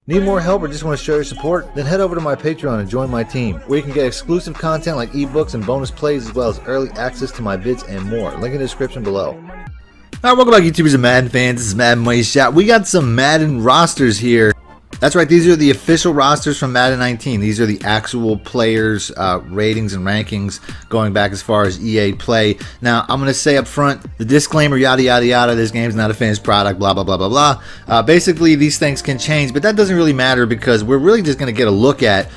Need more help or just want to show your support? Then head over to my Patreon and join my team, where you can get exclusive content like ebooks and bonus plays, as well as early access to my vids and more. Link in the description below. Alright, welcome back YouTubers and Madden fans. This is Madden Money Shot. We got some Madden rosters here. That's right, these are the official rosters from Madden 19. These are the actual players' ratings and rankings going back as far as EA Play. Now, I'm going to say up front, the disclaimer, yada yada yada, this game's not a finished product, blah blah blah blah blah. Basically, these things can change, but that doesn't really matter because we're really just going to get a look at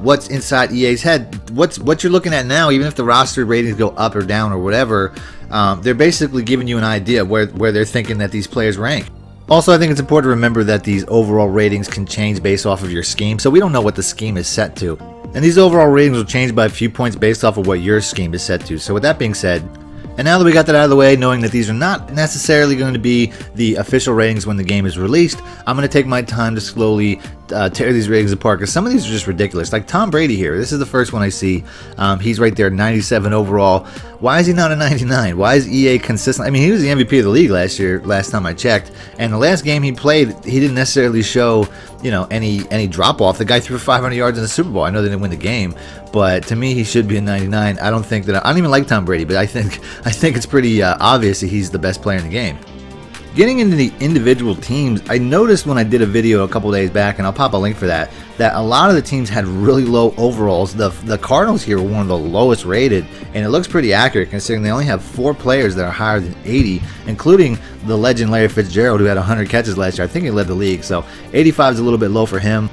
what's inside EA's head. What you're looking at now, even if the roster ratings go up or down or whatever, they're basically giving you an idea of where they're thinking that these players rank. Also, I think it's important to remember that these overall ratings can change based off of your scheme, so we don't know what the scheme is set to. And these overall ratings will change by a few points based off of what your scheme is set to. So with that being said, and now that we got that out of the way, knowing that these are not necessarily going to be the official ratings when the game is released, I'm going to take my time to slowly tear these ratings apart, because some of these are just ridiculous. Like Tom Brady here, this is the first one I see. He's right there, 97 overall. Why is he not a 99? Why is EA consistent? I mean, he was the MVP of the league last year, last time I checked, and the last game he played, he didn't necessarily show, you know, any drop off. The guy threw 500 yards in the Super Bowl. I know they didn't win the game, but to me, he should be a 99. I don't think that I don't even like Tom Brady, but I think it's pretty obvious that he's the best player in the game. Getting into the individual teams, I noticed when I did a video a couple days back, and I'll pop a link for that, that a lot of the teams had really low overalls. The Cardinals here were one of the lowest rated, and it looks pretty accurate considering they only have 4 players that are higher than 80, including the legend Larry Fitzgerald, who had 100 catches last year. I think he led the league, so 85 is a little bit low for him.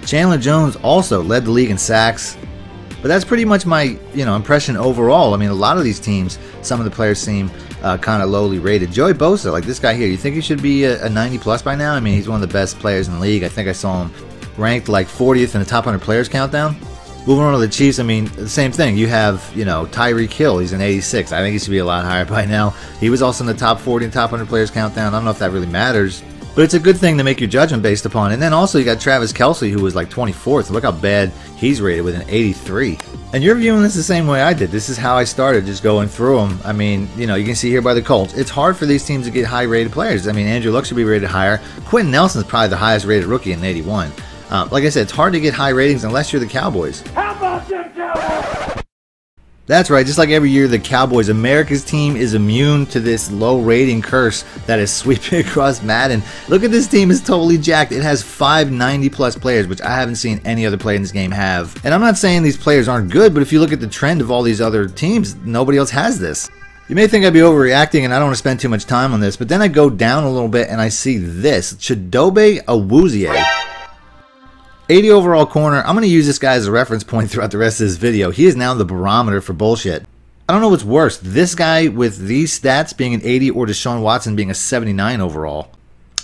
Chandler Jones also led the league in sacks. But that's pretty much my, impression overall. I mean, a lot of these teams, some of the players seem kind of lowly rated. Joey Bosa, like this guy here, you think he should be a 90 plus by now? I mean, he's one of the best players in the league. I think I saw him ranked like 40th in the top 100 players countdown. Moving on to the Chiefs, I mean, the same thing. You have, Tyreek Hill. He's an 86. I think he should be a lot higher by now. He was also in the top 40 and top 100 players countdown. I don't know if that really matters, but it's a good thing to make your judgment based upon. And then also you got Travis Kelce, who was like 24th. Look how bad he's rated with an 83. And you're viewing this the same way I did. This is how I started, just going through them. I mean, you can see here by the Colts, it's hard for these teams to get high rated players. I mean, Andrew Luck should be rated higher. Quentin Nelson's probably the highest rated rookie in 81. Like I said, it's hard to get high ratings unless you're the Cowboys. How about them Cowboys? That's right, just like every year, the Cowboys, America's team, is immune to this low rating curse that is sweeping across Madden. Look at this team, it's totally jacked. It has 5 90-plus players, which I haven't seen any other player in this game have. And I'm not saying these players aren't good, but if you look at the trend of all these other teams, nobody else has this. You may think I'd be overreacting, and I don't want to spend too much time on this, but then I go down a little bit and I see this. Chidobe Awuzie. 80 overall corner. I'm going to use this guy as a reference point throughout the rest of this video. He is now the barometer for bullshit. I don't know what's worse, this guy with these stats being an 80 or Deshaun Watson being a 79 overall.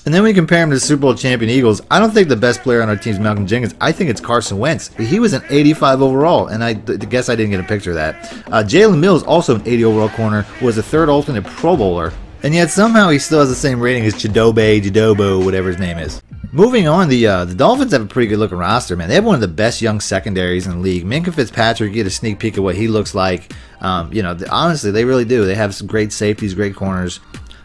And then we compare him to the Super Bowl champion Eagles. I don't think the best player on our team is Malcolm Jenkins. I think it's Carson Wentz. He was an 85 overall, and I guess I didn't get a picture of that. Jalen Mills, also an 80 overall corner, was the 3rd alternate Pro Bowler. And yet somehow he still has the same rating as Chidobe, whatever his name is. Moving on, the Dolphins have a pretty good looking roster, man. They have one of the best young secondaries in the league. Minkah Fitzpatrick, you get a sneak peek of what he looks like. Honestly, they really do. They have some great safeties, great corners.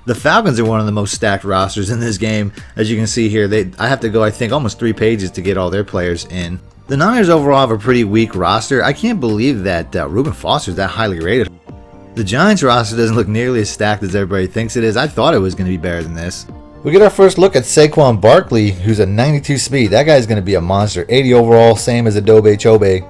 The Falcons are one of the most stacked rosters in this game. As you can see here, I have to go, I think, almost 3 pages to get all their players in. The Niners overall have a pretty weak roster. I can't believe that Reuben Foster is that highly rated. The Giants roster doesn't look nearly as stacked as everybody thinks it is. I thought it was going to be better than this. We get our first look at Saquon Barkley, who's a 92 speed. That guy's going to be a monster. 80 overall, same as Adobe Chobe.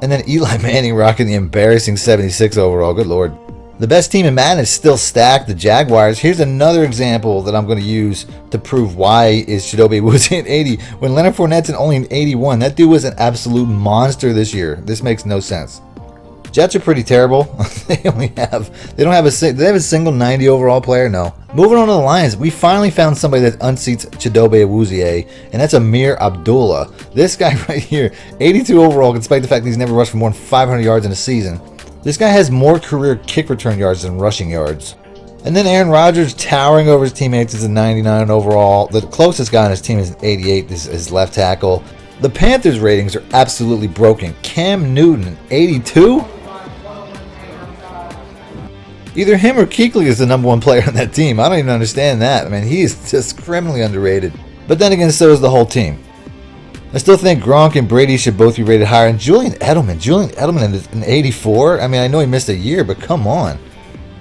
And then Eli Manning rocking the embarrassing 76 overall. Good lord. The best team in Madden is still stacked, the Jaguars. Here's another example that I'm going to use to prove why is Chidobe Awuzie an 80 when Leonard Fournette's only an 81. That dude was an absolute monster this year. This makes no sense. Jets are pretty terrible. They have a single 90 overall player? No. Moving on to the Lions, we finally found somebody that unseats Chidobe Awuzie, and that's Amir Abdullah. This guy right here, 82 overall, despite the fact that he's never rushed for more than 500 yards in a season. This guy has more career kick return yards than rushing yards. And then Aaron Rodgers, towering over his teammates, is a 99 overall. The closest guy on his team is an 88, his left tackle. The Panthers' ratings are absolutely broken. Cam Newton, 82? Either him or Kuechly is the #1 player on that team. I don't even understand that. I mean, he is just criminally underrated. But then again, so is the whole team. I still think Gronk and Brady should both be rated higher. And Julian Edelman in 84? I mean, I know he missed a year, but come on.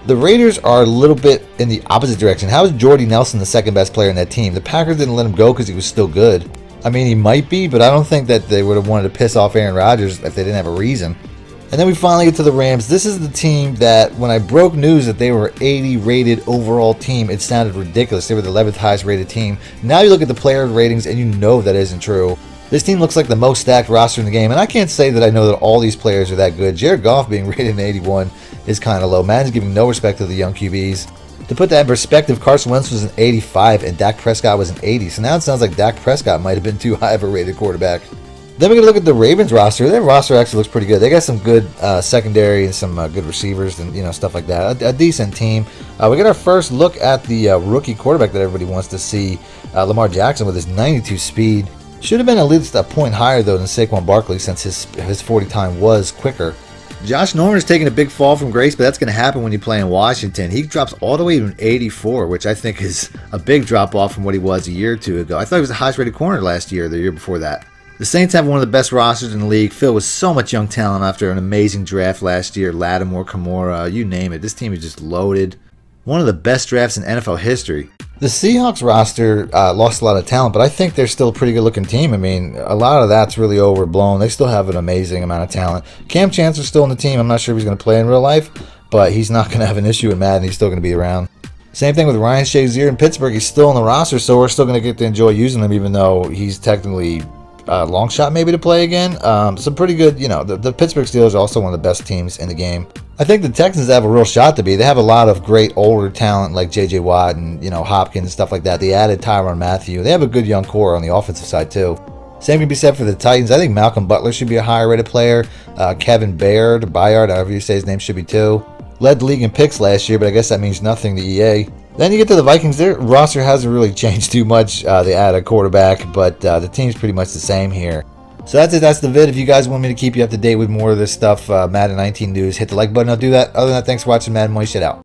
The Raiders are a little bit in the opposite direction. How is Jordy Nelson the second best player in that team? The Packers didn't let him go because he was still good. I mean, he might be, but I don't think that they would have wanted to piss off Aaron Rodgers if they didn't have a reason. And then we finally get to the Rams. This is the team that when I broke news that they were 80 rated overall team, it sounded ridiculous. They were the 11th highest rated team. Now you look at the player ratings and you know that isn't true. This team looks like the most stacked roster in the game, and I can't say that I know that all these players are that good. Jared Goff being rated in 81 is kind of low. Madden's giving no respect to the young QBs. To put that in perspective, Carson Wentz was an 85 and Dak Prescott was an 80. So now it sounds like Dak Prescott might have been too high of a rated quarterback. Then we're going to look at the Ravens roster. Their roster actually looks pretty good. They got some good secondary and some good receivers and stuff like that. A decent team. We get our first look at the rookie quarterback that everybody wants to see, Lamar Jackson, with his 92 speed. Should have been at least a point higher though than Saquon Barkley since his 40 time was quicker. Josh Norman is taking a big fall from grace, but that's going to happen when you play in Washington. He drops all the way to an 84, which I think is a big drop off from what he was a year or two ago. I thought he was the highest rated corner last year, the year before that. The Saints have one of the best rosters in the league, filled with so much young talent after an amazing draft last year. Lattimore, Kamara, you name it. This team is just loaded. One of the best drafts in NFL history. The Seahawks roster lost a lot of talent, but I think they're still a pretty good looking team. I mean, a lot of that's really overblown. They still have an amazing amount of talent. Cam Chancellor's still in the team. I'm not sure if he's going to play in real life, but he's not going to have an issue in Madden. He's still going to be around. Same thing with Ryan Shazier in Pittsburgh. He's still on the roster, so we're still going to get to enjoy using him, even though he's technically long shot maybe to play again. Some pretty good, the Pittsburgh Steelers are also one of the best teams in the game. I think the Texans have a real shot to be. They have a lot of great older talent like J.J. Watt and, Hopkins and stuff like that. They added Tyrann Mathieu. They have a good young core on the offensive side too. Same can be said for the Titans. I think Malcolm Butler should be a higher rated player. Kevin Bayard, however you say his name, should be too. Led the league in picks last year, but I guess that means nothing to EA. Then you get to the Vikings. Their roster hasn't really changed too much. They added a quarterback, but the team's pretty much the same here. So that's it. That's the vid. If you guys want me to keep you up to date with more of this stuff, Madden 19 news, hit the like button. I'll do that. Other than that, thanks for watching. Madden Money Shit out.